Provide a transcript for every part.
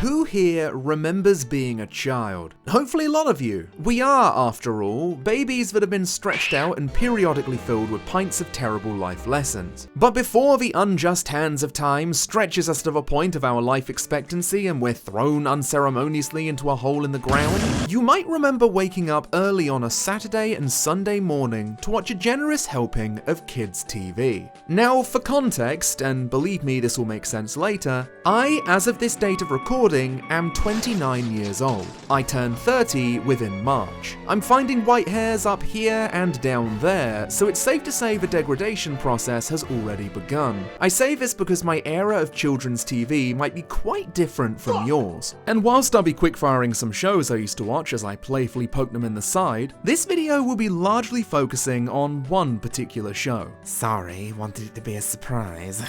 Who here remembers being a child? Hopefully a lot of you. We are, after all, babies that have been stretched out and periodically filled with pints of terrible life lessons. But before the unjust hands of time stretches us to the point of our life expectancy and we're thrown unceremoniously into a hole in the ground, you might remember waking up early on a Saturday and Sunday morning to watch a generous helping of kids' TV. Now, for context, and believe me, this will make sense later, I, as of this date of recording, am 29 years old. I turn 30 within March. I'm finding white hairs up here and down there, so it's safe to say the degradation process has already begun. I say this because my era of children's TV might be quite different from yours. And whilst I'll be quick-firing some shows I used to watch as I playfully poke them in the side, this video will be largely focusing on one particular show. Sorry, wanted it to be a surprise.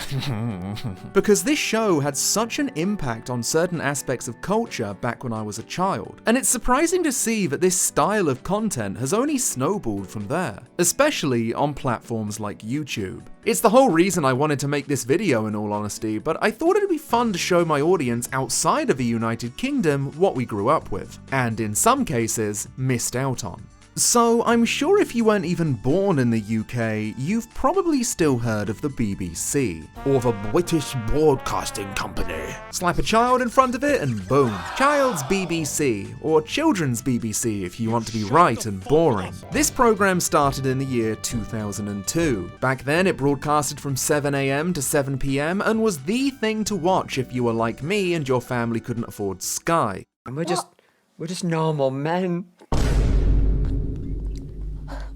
Because this show had such an impact on certain aspects of culture back when I was a child, and it's surprising to see that this style of content has only snowballed from there, especially on platforms like YouTube. It's the whole reason I wanted to make this video, in all honesty, but I thought it'd be fun to show my audience outside of the United Kingdom what we grew up with, and in some cases, missed out on. So I'm sure if you weren't even born in the UK, you've probably still heard of the BBC, or the British Broadcasting Company. Slap a child in front of it and boom, Child's BBC, or Children's BBC if you want to be right and boring. This programme started in the year 2002. Back then it broadcasted from 7 AM to 7 PM and was the thing to watch if you were like me and your family couldn't afford Sky. And we're just normal men.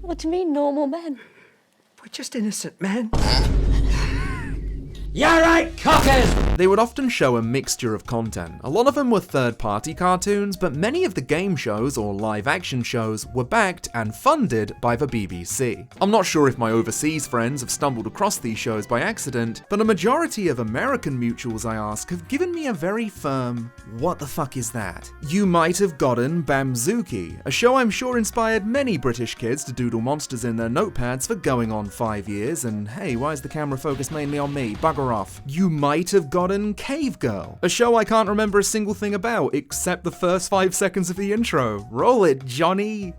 What do you mean, normal men? We're just innocent men. You're right, cockers! They would often show a mixture of content. A lot of them were third-party cartoons, but many of the game shows or live-action shows were backed and funded by the BBC. I'm not sure if my overseas friends have stumbled across these shows by accident, but a majority of American mutuals I ask have given me a very firm, "What the fuck is that?" You might have gotten Bamzooki, a show I'm sure inspired many British kids to doodle monsters in their notepads for going on 5 years, and hey, why is the camera focused mainly on me? Bugger off. You might have gotten Cave Girl, a show I can't remember a single thing about except the first 5 seconds of the intro. Roll it, Johnny!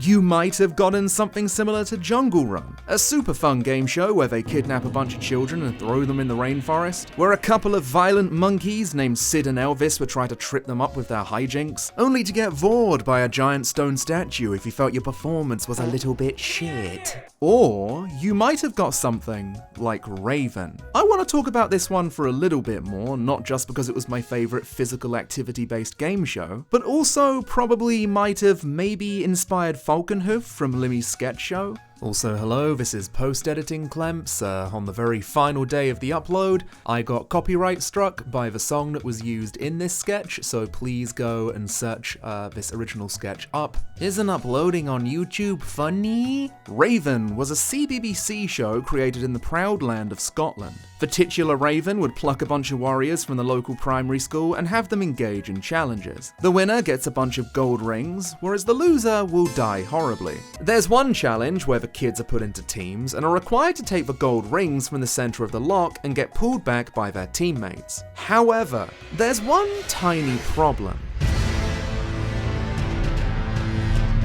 You might have gotten something similar to Jungle Run, a super fun game show where they kidnap a bunch of children and throw them in the rainforest, where a couple of violent monkeys named Sid and Elvis would try to trip them up with their hijinks, only to get vored by a giant stone statue if you felt your performance was a little bit shit. Or you might have got something like Raven. I want to talk about this one for a little bit more, not just because it was my favourite physical activity-based game show, but also probably might have maybe inspired Falconhoof from Limmy's sketch show. Also, hello, this is post-editing Clemps. On the very final day of the upload, I got copyright struck by the song that was used in this sketch, so please go and search this original sketch up. Isn't uploading on YouTube funny? Raven was a CBBC show created in the proud land of Scotland. The titular Raven would pluck a bunch of warriors from the local primary school and have them engage in challenges. The winner gets a bunch of gold rings, whereas the loser will die horribly. There's one challenge where the kids are put into teams and are required to take the gold rings from the center of the lock and get pulled back by their teammates. However, there's one tiny problem.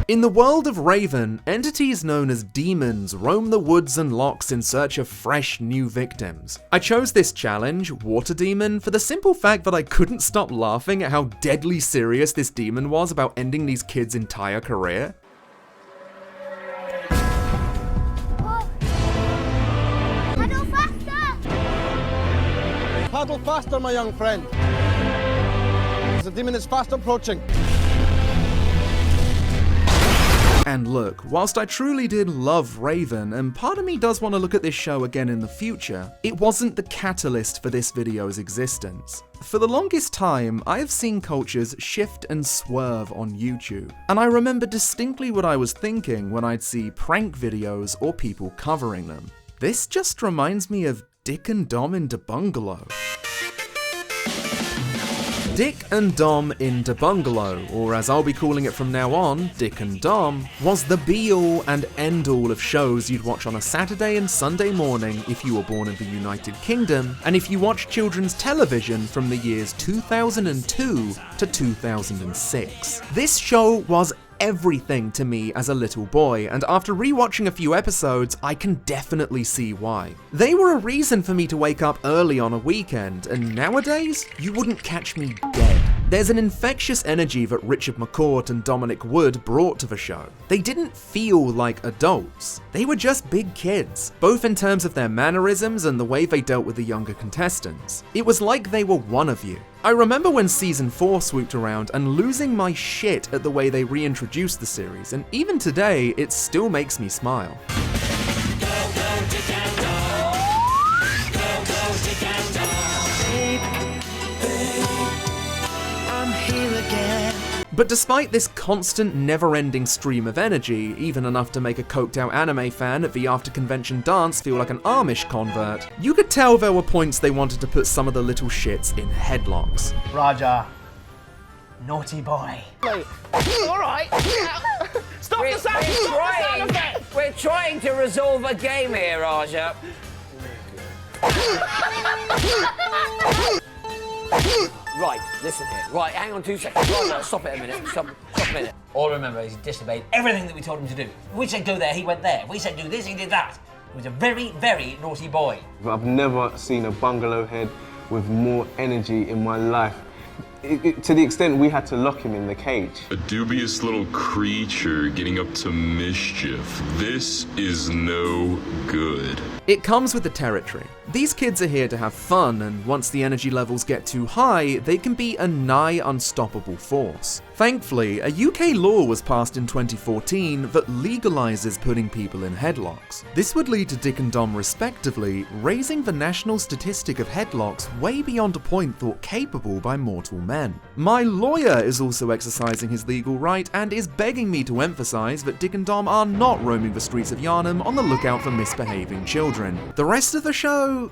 In the world of Raven, entities known as demons roam the woods and locks in search of fresh new victims. I chose this challenge, Water Demon, for the simple fact that I couldn't stop laughing at how deadly serious this demon was about ending these kids' entire career. Paddle faster! Paddle faster, my young friend. The demon is fast approaching. And look, whilst I truly did love Raven, and part of me does want to look at this show again in the future, it wasn't the catalyst for this video's existence. For the longest time, I have seen cultures shift and swerve on YouTube, and I remember distinctly what I was thinking when I'd see prank videos or people covering them. This just reminds me of Dick and Dom in Bungalow. Dick and Dom in the Bungalow, or as I'll be calling it from now on, Dick and Dom, was the be-all and end-all of shows you'd watch on a Saturday and Sunday morning if you were born in the United Kingdom, and if you watched children's television from the years 2002 to 2006. This show was everything to me as a little boy, and after rewatching a few episodes, I can definitely see why. They were a reason for me to wake up early on a weekend, and nowadays, you wouldn't catch me dead. There's an infectious energy that Richard McCourt and Dominic Wood brought to the show. They didn't feel like adults. They were just big kids, both in terms of their mannerisms and the way they dealt with the younger contestants. It was like they were one of you. I remember when season 4 swooped around and losing my shit at the way they reintroduced the series, and even today, it still makes me smile. But despite this constant, never-ending stream of energy, even enough to make a coked-out anime fan at the after-convention dance feel like an Amish convert, you could tell there were points they wanted to put some of the little shits in headlocks. Raja, naughty boy. Alright. Stop the sound! Stop the sound effect! We're trying to resolve a game here, Raja. Right, listen here. Right, hang on 2 seconds. Right, stop it a minute. Stop a minute. All I remember is he disobeyed everything that we told him to do. We said go there, he went there. We said do this, he did that. He was a very, very naughty boy. I've never seen a bungalow head with more energy in my life. To the extent we had to lock him in the cage. A dubious little creature getting up to mischief. This is no good. It comes with the territory. These kids are here to have fun, and once the energy levels get too high, they can be a nigh unstoppable force. Thankfully, a UK law was passed in 2014 that legalises putting people in headlocks. This would lead to Dick and Dom respectively, raising the national statistic of headlocks way beyond a point thought capable by mortal men. My lawyer is also exercising his legal right and is begging me to emphasise that Dick and Dom are not roaming the streets of Yarnham on the lookout for misbehaving children. The rest of the show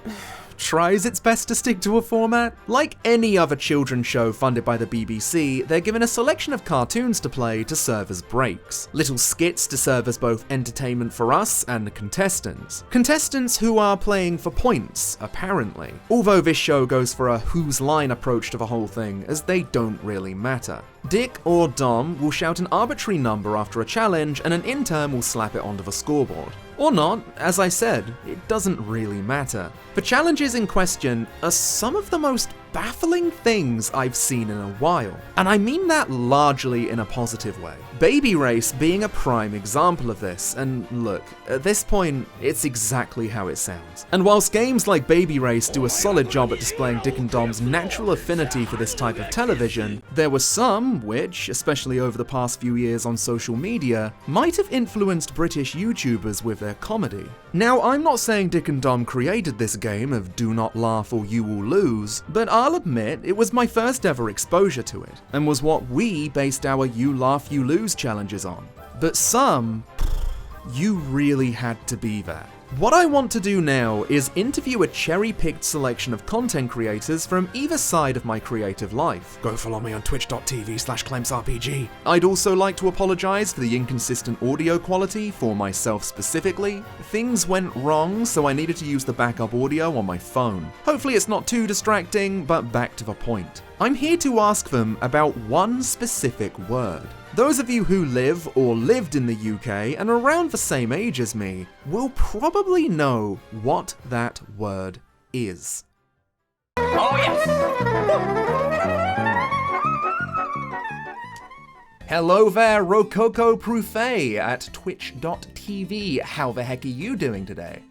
tries its best to stick to a format. Like any other children's show funded by the BBC, they're given a selection of cartoons to play to serve as breaks. Little skits to serve as both entertainment for us and the contestants. Contestants who are playing for points, apparently. Although this show goes for a whose line approach to the whole thing, as they don't really matter. Dick or Dom will shout an arbitrary number after a challenge, and an intern will slap it onto the scoreboard. Or not, as I said, it doesn't really matter. The challenges in question are some of the most baffling things I've seen in a while. And I mean that largely in a positive way. Baby Race being a prime example of this, and look, at this point, it's exactly how it sounds. And whilst games like Baby Race do a solid job at displaying Dick and Dom's natural affinity for this type of television, there were some which, especially over the past few years on social media, might have influenced British YouTubers with their comedy. Now, I'm not saying Dick and Dom created this game of do not laugh or you will lose, but I'll admit it was my first ever exposure to it, and was what we based our You Laugh You Lose challenges on. But some, you really had to be there. What I want to do now is interview a cherry-picked selection of content creators from either side of my creative life. Go follow me on twitch.tv/ClempsRPG. I'd also like to apologise for the inconsistent audio quality for myself specifically. Things went wrong, so I needed to use the backup audio on my phone. Hopefully it's not too distracting, but back to the point. I'm here to ask them about one specific word. Those of you who live or lived in the UK and are around the same age as me will probably know what that word is. Oh, yes! Hello there, RokokoPrufei at twitch.tv. How the heck are you doing today?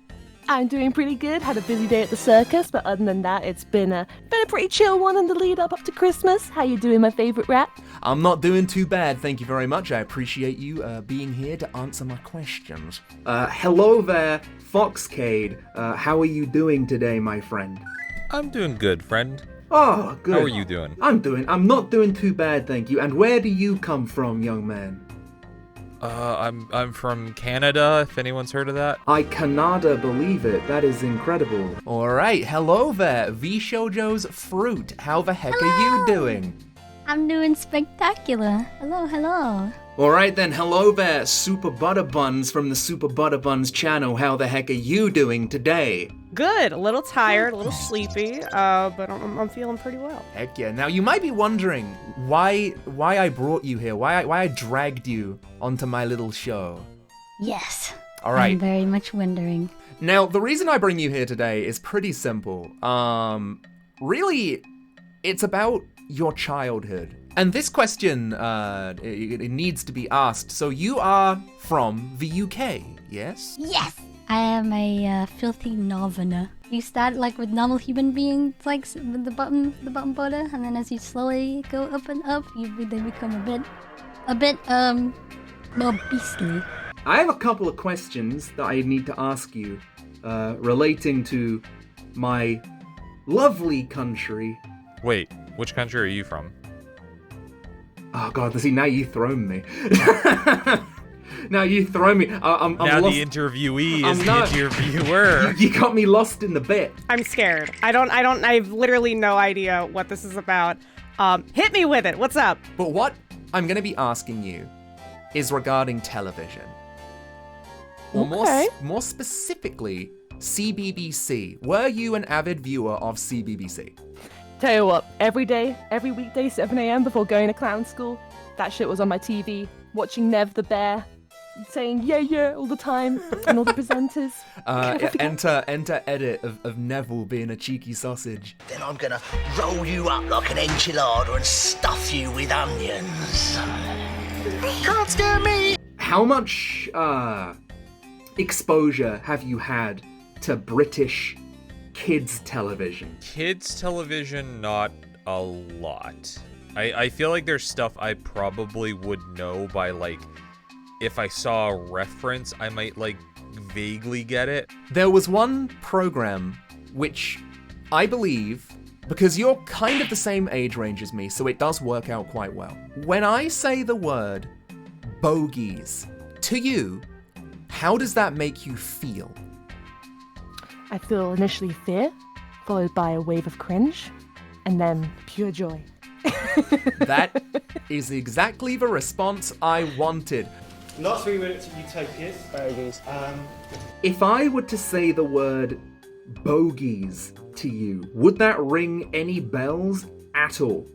I'm doing pretty good. Had a busy day at the circus, but other than that, it's been a pretty chill one in the lead up to Christmas. How you doing, my favourite rat? I'm not doing too bad, thank you very much. I appreciate you being here to answer my questions. Hello there, Foxcade. How are you doing today, my friend? I'm doing good, friend. Oh, good. How are you doing? I'm not doing too bad, thank you. And where do you come from, young man? I'm from Canada, if anyone's heard of that. I cannot believe it. That is incredible. All right, hello there, V Shoujo's Froot. How the heck are you doing? I'm doing spectacular. Hello, hello. All right then, hello there, Super Butter Buns from the Super Butter Buns channel. How the heck are you doing today? Good. A little tired, a little sleepy, but I'm feeling pretty well. Heck yeah. Now you might be wondering why I brought you here, why I dragged you onto my little show. Yes. All right. I'm very much wondering. Now the reason I bring you here today is pretty simple. Really, it's about your childhood. And this question, it needs to be asked. So you are from the UK, yes? Yes. I am a filthy northerner. You start like with normal human beings, like with the bottom border, and then as you slowly go up and up, they become a bit more beastly. I have a couple of questions that I need to ask you, relating to my lovely country. Wait, which country are you from? Oh god, see, now you've thrown me. Now you've thrown me. I'm now lost. The interviewee is the interviewer. You got me lost in the bit. I'm scared. I have literally no idea what this is about. Hit me with it. What's up? But what I'm gonna be asking you is regarding television. Or more specifically, CBBC. Were you an avid viewer of CBBC? Tell you what, every day, every weekday, 7 a.m. before going to clown school, that shit was on my TV, watching Nev the Bear, saying yeah all the time, and all the presenters. Enter edit of Neville being a cheeky sausage. Then I'm gonna roll you up like an enchilada and stuff you with onions. Can't scare me! How much exposure have you had to British kids television? Kids television, not a lot. I feel like there's stuff I probably would know by, like, if I saw a reference, I might, like, vaguely get it. There was one program which I believe, because you're kind of the same age range as me, so it does work out quite well. When I say the word Bogies to you, how does that make you feel? I feel initially fear, followed by a wave of cringe, and then pure joy. That is exactly the response I wanted. Last 3 minutes of Utopias. Bogies. If I were to say the word Bogies to you, would that ring any bells at all?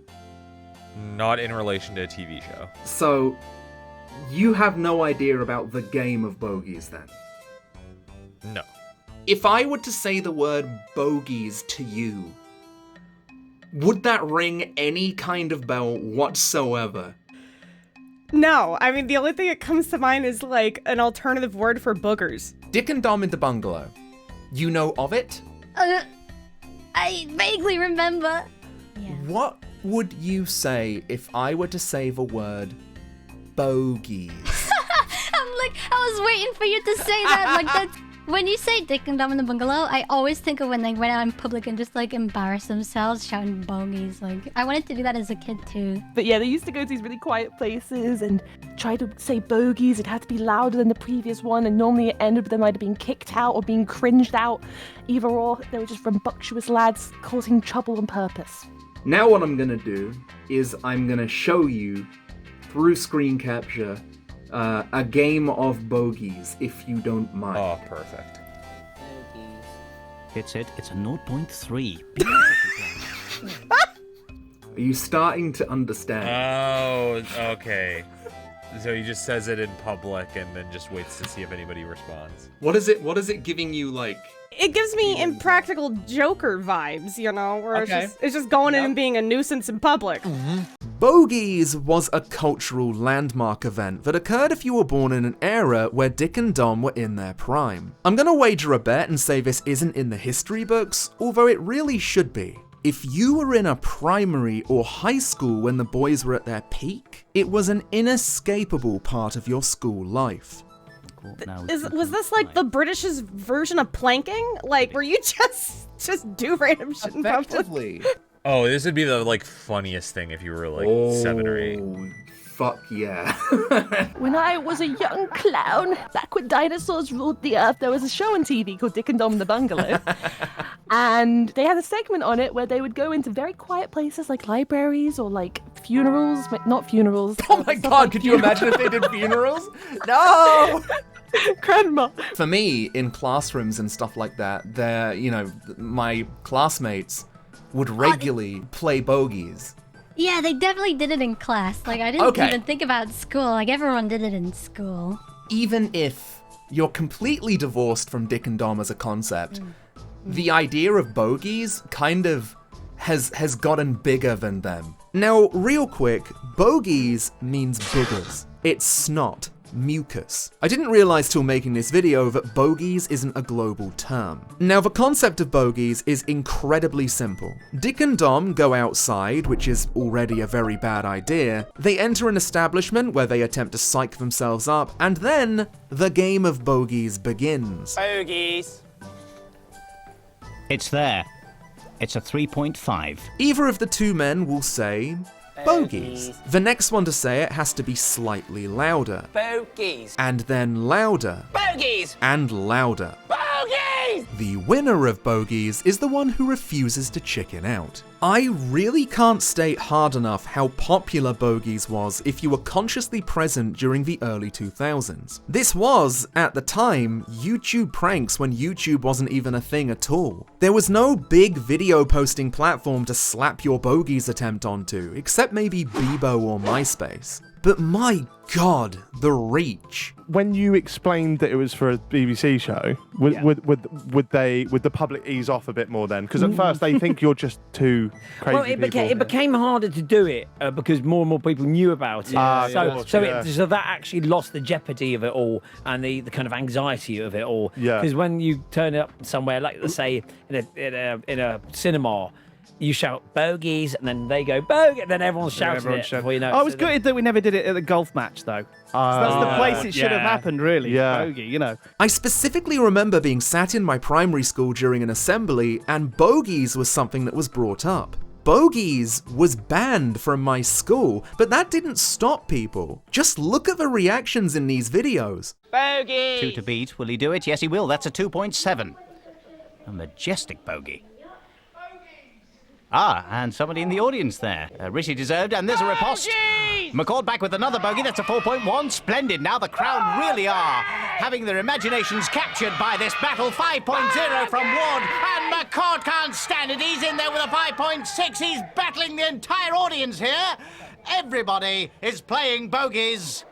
Not in relation to a TV show. So, you have no idea about the game of Bogies then? No. If I were to say the word Bogies to you, would that ring any kind of bell whatsoever? No, I mean, the only thing that comes to mind is, like, an alternative word for boogers. Dick and Dom in the Bungalow. You know of it? I vaguely remember. Yeah. What would you say if I were to say the word Bogies? I was waiting for you to say that. Like, that's when you say Dick and Dom in the Bungalow, I always think of when they went out in public and just like embarrassed themselves shouting bogies. Like, I wanted to do that as a kid too. But yeah, they used to go to these really quiet places and try to say bogies. It had to be louder than the previous one, and normally it ended with them either being kicked out or being cringed out. Either or, they were just rambunctious lads causing trouble on purpose. Now what I'm gonna do is I'm gonna show you through screen capture a game of bogies, if you don't mind. Oh, perfect. It's a 0.3. Are you starting to understand? Oh, okay. So he just says it in public and then just waits to see if anybody responds. What is it giving you, like? It gives me Impractical Joker vibes, you know, where it's just going in and being a nuisance in public. Bogies was a cultural landmark event that occurred if you were born in an era where Dick and Dom were in their prime. I'm gonna wager a bet and say this isn't in the history books, although it really should be. If you were in a primary or high school when the boys were at their peak, it was an inescapable part of your school life. Was this like the British's version of planking? Like, where you just do random shit in public? Oh, this would be the, like, funniest thing if you were, like, 7 or 8. fuck yeah. When I was a young clown, back when dinosaurs ruled the earth, there was a show on TV called Dick and Dom the Bungalow. And they had a segment on it where they would go into very quiet places like libraries or like funerals, but not funerals. Oh my god, could you imagine if they did funerals? No! Grandma. For me, in classrooms and stuff like that, my classmates would regularly play Bogies. Yeah, they definitely did it in class. Like, I didn't even think about school. Like, everyone did it in school. Even if you're completely divorced from Dick and Dom as a concept, the idea of Bogies kind of has gotten bigger than them. Now, real quick, Bogies means boogers. It's snot. Mucus. I didn't realize till making this video that bogies isn't a global term. Now, the concept of bogies is incredibly simple. Dick and Dom go outside, which is already a very bad idea. They enter an establishment where they attempt to psych themselves up, and then the game of bogies begins. Bogies. It's there. It's a 3.5. Either of the two men will say, Bogies. The next one to say it has to be slightly louder. Bogies. And then louder. Bogies. And louder. Bogies! The winner of Bogies is the one who refuses to chicken out. I really can't state hard enough how popular Bogies was if you were consciously present during the early 2000s. This was, at the time, YouTube pranks when YouTube wasn't even a thing at all. There was no big video posting platform to slap your Bogies attempt onto, except maybe Bebo or MySpace. But my god, the reach. When you explained that it was for a BBC show, would the public ease off a bit more then? Because at first they think you're just too crazy. Well, it became harder to do it because more and more people knew about it. So that actually lost the jeopardy of it all and the kind of anxiety of it all. Because when you turn up somewhere, like let's say in a cinema, you shout bogies, and then they go bogie, and then everyone's shouting it. Before you know. I was gutted that we never did it at the golf match, though. So that's the place it should have happened, really. Bogey, you know. I specifically remember being sat in my primary school during an assembly, and bogies was something that was brought up. Bogies was banned from my school, but that didn't stop people. Just look at the reactions in these videos. Bogey! 2 to beat. Will he do it? Yes, he will. That's a 2.7. A majestic bogey. Ah, and somebody in the audience there. Richie deserved, and there's a riposte. McCord back with another bogey. That's a 4.1. Splendid. Now the crowd really are having their imaginations captured by this battle. 5.0 from Ward, and McCord can't stand it. He's in there with a 5.6. He's battling the entire audience here. Everybody is playing bogies.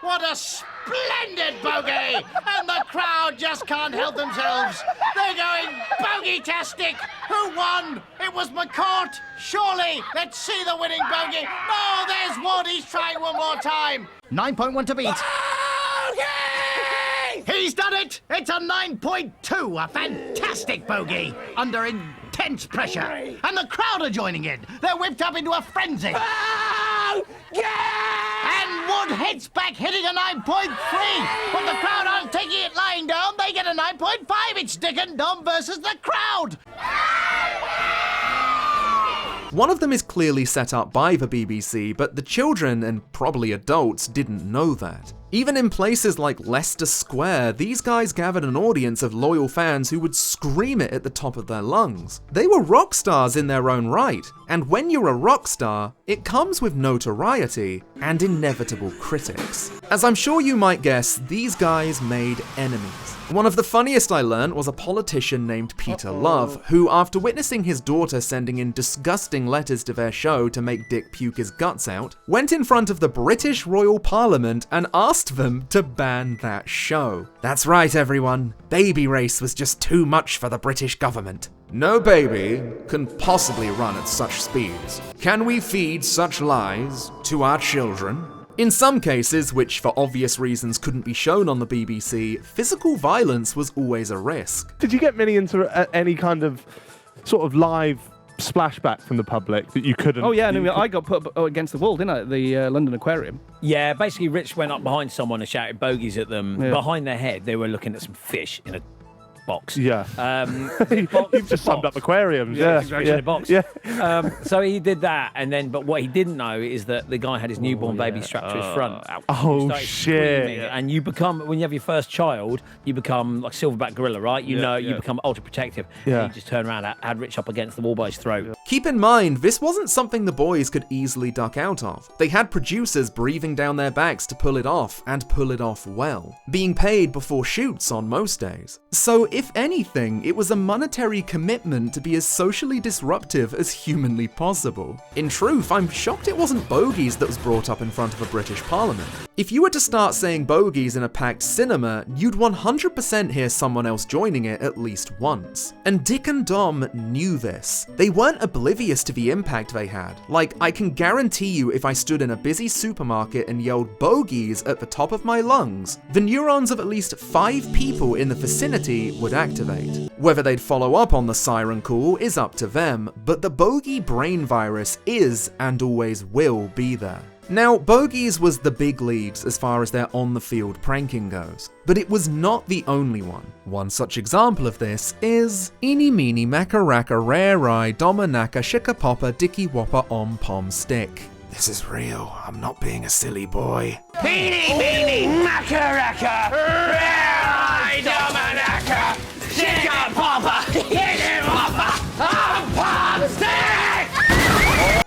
What a splendid bogey! And the crowd just can't help themselves. They're going bogey-tastic. Who won? It was McCourt. Surely. Let's see the winning bogey. Oh, there's Ward. He's trying one more time. 9.1 to beat. Bogey! He's done it. It's a 9.2. A fantastic bogey. Under intense pressure. And the crowd are joining in. They're whipped up into a frenzy. Bogey! And Wood hits back, hitting a 9.3. But the crowd aren't taking it lying down. They get a 9.5. It's Dick and Dom versus the crowd. One of them is clearly set up by the BBC, but the children, and probably adults, didn't know that. Even in places like Leicester Square, these guys gathered an audience of loyal fans who would scream it at the top of their lungs. They were rock stars in their own right, and when you're a rock star, it comes with notoriety and inevitable critics. As I'm sure you might guess, these guys made enemies. One of the funniest I learned was a politician named Peter Love, who, after witnessing his daughter sending in disgusting letters to their show to make Dick puke his guts out, went in front of the British Royal Parliament and asked them to ban that show. That's right, everyone. Baby Race was just too much for the British government. No baby can possibly run at such speeds. Can we feed such lies to our children? In some cases, which for obvious reasons couldn't be shown on the BBC, physical violence was always a risk. Did you get many into any kind of sort of live splashback from the public that you couldn't? Oh yeah, I got put up against the wall, didn't I, at the London Aquarium? Yeah, basically Rich went up behind someone and shouted bogies at them. Behind their head, they were looking at some fish in a box. Yeah. Box, You've just summed up aquariums. Yeah. In a box. Yeah. So he did that, and then, but what he didn't know is that the guy had his newborn baby strapped to his front. Oh, He started shit. screaming, and you become, when you have your first child, you become like silverback gorilla, right? You become ultra protective. Yeah. And you just turn around, had Rich up against the wall by his throat. Keep in mind, this wasn't something the boys could easily duck out of. They had producers breathing down their backs to pull it off, and pull it off well, being paid before shoots on most days. So if anything, it was a monetary commitment to be as socially disruptive as humanly possible. In truth, I'm shocked it wasn't Bogies that was brought up in front of a British Parliament. If you were to start saying Bogies in a packed cinema, you'd 100% hear someone else joining it at least once. And Dick and Dom knew this. They weren't oblivious to the impact they had. Like, I can guarantee you if I stood in a busy supermarket and yelled Bogies at the top of my lungs, the neurons of at least 5 people in the vicinity would activate. Whether they'd follow up on the siren call is up to them, but the bogey brain virus is and always will be there. Now, Bogies was the big leagues as far as their on-the-field pranking goes, but it was not the only one. One such example of this is Eeny Meeny Macaracka Rare Eye Dominaka Shikapoppa Dicky Whopper Om Pom Stick. This is real, I'm not being a silly boy. Beanie, beanie, macaracca, rare dominaka, chicken popper, chicken popper, pop stick!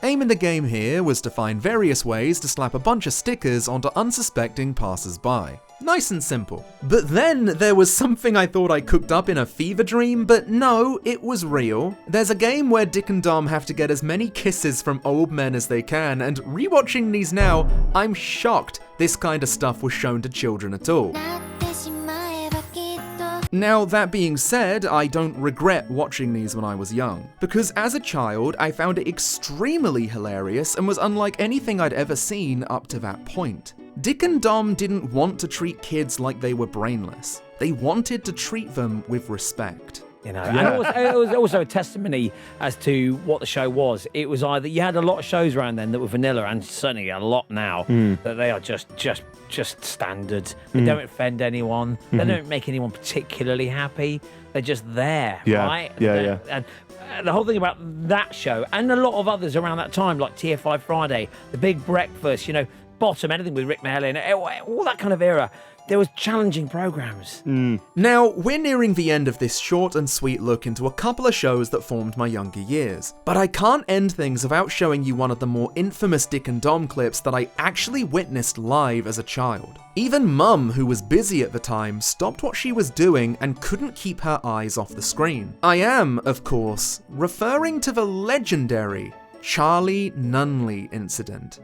Aim in the game here was to find various ways to slap a bunch of stickers onto unsuspecting passers-by. Nice and simple. But then there was something I thought I cooked up in a fever dream, but no, it was real. There's a game where Dick and Dom have to get as many kisses from old men as they can, and rewatching these now, I'm shocked this kind of stuff was shown to children at all. Now, that being said, I don't regret watching these when I was young, because as a child, I found it extremely hilarious and was unlike anything I'd ever seen up to that point. Dick and Dom didn't want to treat kids like they were brainless. They wanted to treat them with respect. You know, and it was also a testimony as to what the show was. It was either, you had a lot of shows around then that were vanilla, and certainly a lot now that they are just standard. They don't offend anyone. They don't make anyone particularly happy. They're just there, right? And the whole thing about that show and a lot of others around that time, like TFI Friday, The Big Breakfast, you know, Bottom, anything with Rick Mahellin, all that kind of era. There was challenging programs. Now, we're nearing the end of this short and sweet look into a couple of shows that formed my younger years, but I can't end things without showing you one of the more infamous Dick and Dom clips that I actually witnessed live as a child. Even Mum, who was busy at the time, stopped what she was doing and couldn't keep her eyes off the screen. I am, of course, referring to the legendary Charlie Nunley incident.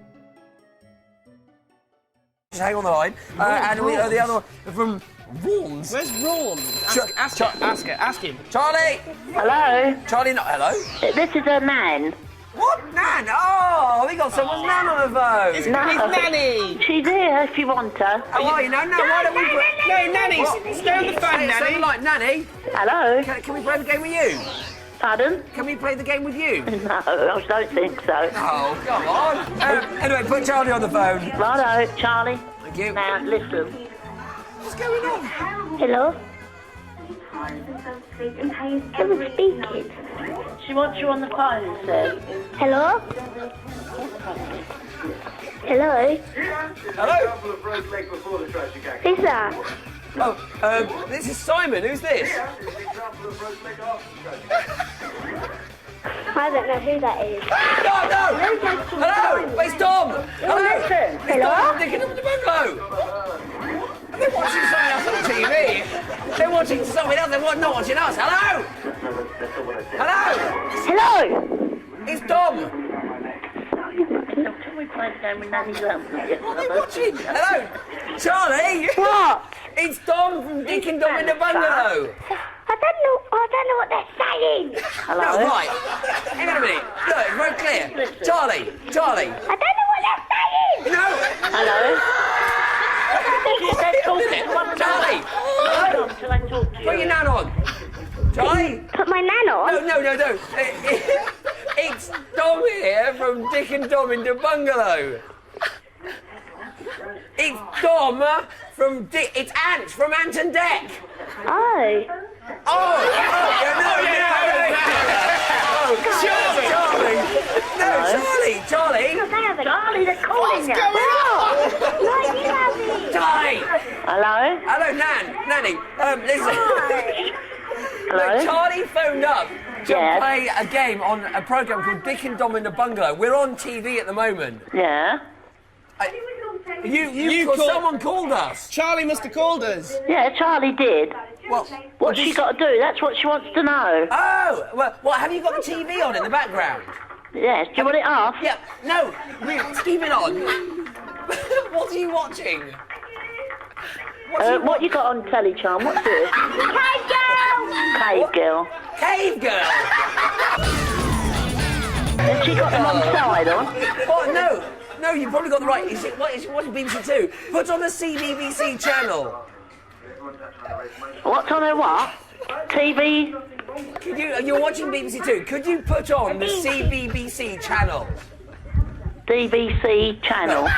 Just hang on the line. And we the other one from Rawns. Where's Rawns? Ask him. Charlie! Hello? Charlie, not hello. This is a man. What? Nan? Oh, we got someone's Nan on the phone. It's Nanny. She's here if you want her. How are you? No, why don't we... No, Nanny, stay on the phone, Nanny. Like Nanny. Hello? Can we play the game with you? Pardon? Can we play the game with you? No, I don't think so. Oh, come on. Anyway, put Charlie on the phone. Righto, Charlie. Thank you. Now, listen. What's going on? Hello? Who's speaking? She wants you on the phone, sir. Hello? Hello? Hello? Who's that? Oh, this is Simon. Who's this? I don't know who that is. No! Hello! It's Tom! Hello! Listen. It's Tom from Dick and Dom the Bungalow! They're watching something else on TV. They're watching something else. They're not watching us. Hello! Hello! Hello! It's Tom! What are they watching? Hello! Charlie! What? It's Tom from Dick and Dom in the Bungalow! I don't know what they're saying. Hello? No, right. Hang on a minute. Look, it's very clear. Charlie! I don't know what they're saying. No! Hello? Charlie! Hold on till I talk to you. Put your nan on. Charlie? Put my nan on? No. It's Dom here from Dick and Dom in the Bungalow. It's Dom from Dick. It's Ant from Ant and Dec. Oh. Charlie! Charlie, they're calling you. Charlie! Hello? Hello, Nanny. Listen. Hello? Look, Charlie phoned up to play a game on a program called Dick and Dom in the Bungalow. We're on TV at the moment. Yeah? Someone called us. Charlie must have called us. Yeah, Charlie did. Well, what's she got to do? That's what she wants to know. Oh, well, what, have you got the TV on in the background? Yes, do you want it off? Yeah, no, keep it on. What are you watching? What you got on telly, Charm? What's this? Cave Girl! Cave Girl! Has she got them on side on? Oh, no, you've probably got the right. What's BBC Two? Put on the CBBC channel. What's on her what? TV? You're watching BBC Two. Could you put on the CBBC channel? DBC channel.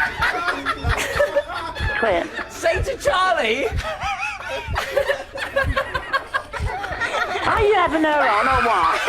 Quit. Say to Charlie. Are you having her on or what?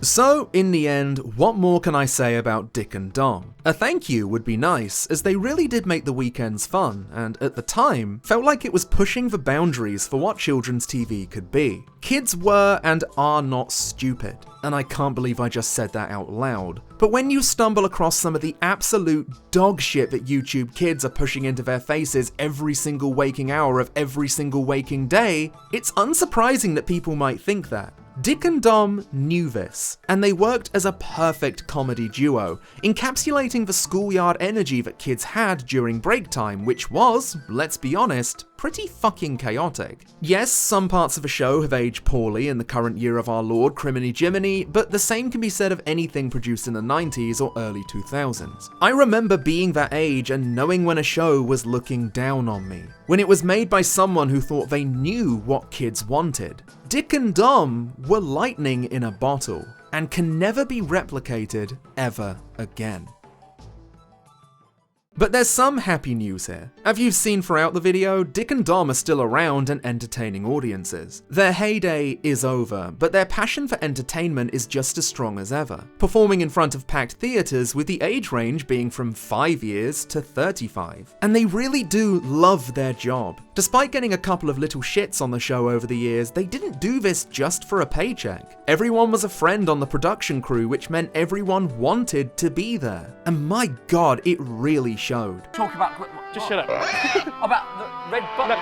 So, in the end, what more can I say about Dick and Dom? A thank you would be nice, as they really did make the weekends fun, and at the time, felt like it was pushing the boundaries for what children's TV could be. Kids were and are not stupid, and I can't believe I just said that out loud. But when you stumble across some of the absolute dog shit that YouTube kids are pushing into their faces every single waking hour of every single waking day, it's unsurprising that people might think that. Dick and Dom knew this, and they worked as a perfect comedy duo, encapsulating the schoolyard energy that kids had during break time, which was, let's be honest, pretty fucking chaotic. Yes, some parts of the show have aged poorly in the current year of our Lord Criminy Jiminy, but the same can be said of anything produced in the 90s or early 2000s. I remember being that age and knowing when a show was looking down on me, when it was made by someone who thought they knew what kids wanted. Dick and Dom were lightning in a bottle, and can never be replicated ever again. But there's some happy news here. As you've seen throughout the video, Dick and Dom are still around and entertaining audiences. Their heyday is over, but their passion for entertainment is just as strong as ever, performing in front of packed theatres with the age range being from 5 years to 35. And they really do love their job. Despite getting a couple of little shits on the show over the years, they didn't do this just for a paycheck. Everyone was a friend on the production crew, which meant everyone wanted to be there. And my god, it really showed. Talk about... Just shut up. About the red button.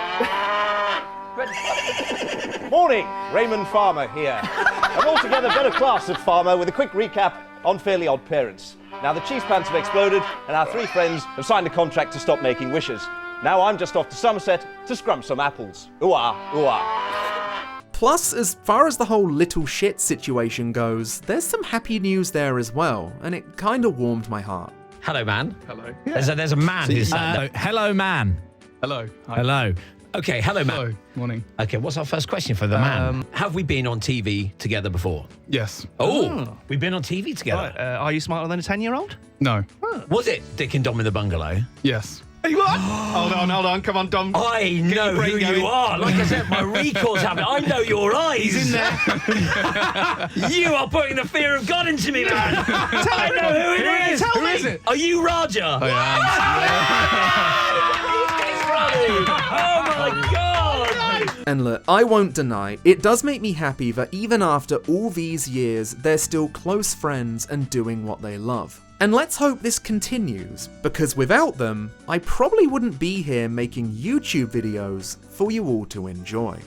Morning, Raymond Farmer here. An altogether better class of farmer with a quick recap on Fairly Odd Parents. Now the cheese pants have exploded and our three friends have signed a contract to stop making wishes. Now I'm just off to Somerset to scrump some apples. Ooh-ah, ooh-ah. Plus, as far as the whole little shit situation goes, there's some happy news there as well, and it kinda warmed my heart. Hello, man. Hello. There's a man who's hello, man. Hello. Hi. Hello. Okay, hello, man. Hello. Morning. Okay, what's our first question for the man? Have we been on TV together before? Yes. Oh, we've been on TV together. Right, are you smarter than a 10-year-old? No. Was it Dick and Dom in the Bungalow? Yes. Are you on? Hold on. Come on, Dom. I know who you are. Like I said, my recall's happening. I know your eyes. He's in there. You are putting the fear of God into me, man. I know who it is. Tell me. Who is it? Are you Raja? I am. Oh my God. And look, I won't deny, it does make me happy that even after all these years, they're still close friends and doing what they love. And let's hope this continues, because without them, I probably wouldn't be here making YouTube videos for you all to enjoy.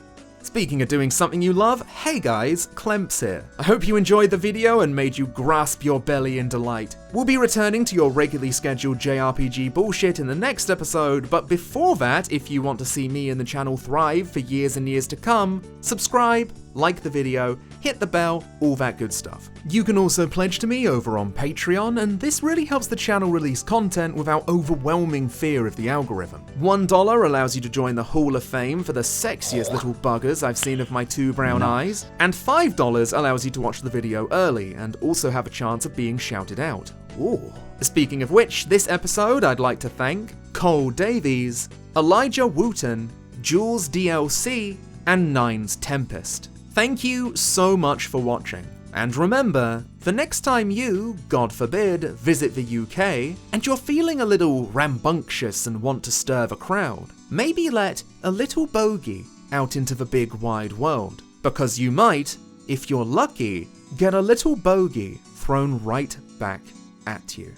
Speaking of doing something you love, hey guys, Clemps here. I hope you enjoyed the video and made you grasp your belly in delight. We'll be returning to your regularly scheduled JRPG bullshit in the next episode, but before that, if you want to see me and the channel thrive for years and years to come, subscribe, like the video, hit the bell, all that good stuff. You can also pledge to me over on Patreon, and this really helps the channel release content without overwhelming fear of the algorithm. $1 allows you to join the Hall of Fame for the sexiest little buggers I've seen of my two brown eyes, and $5 allows you to watch the video early and also have a chance of being shouted out. Ooh. Speaking of which, this episode I'd like to thank Cole Davies, Elijah Wooten, Jules DLC, and 9's Tempest. Thank you so much for watching. And remember, the next time you, God forbid, visit the UK, and you're feeling a little rambunctious and want to stir the crowd, maybe let a little bogey out into the big wide world. Because you might, if you're lucky, get a little bogey thrown right back at you.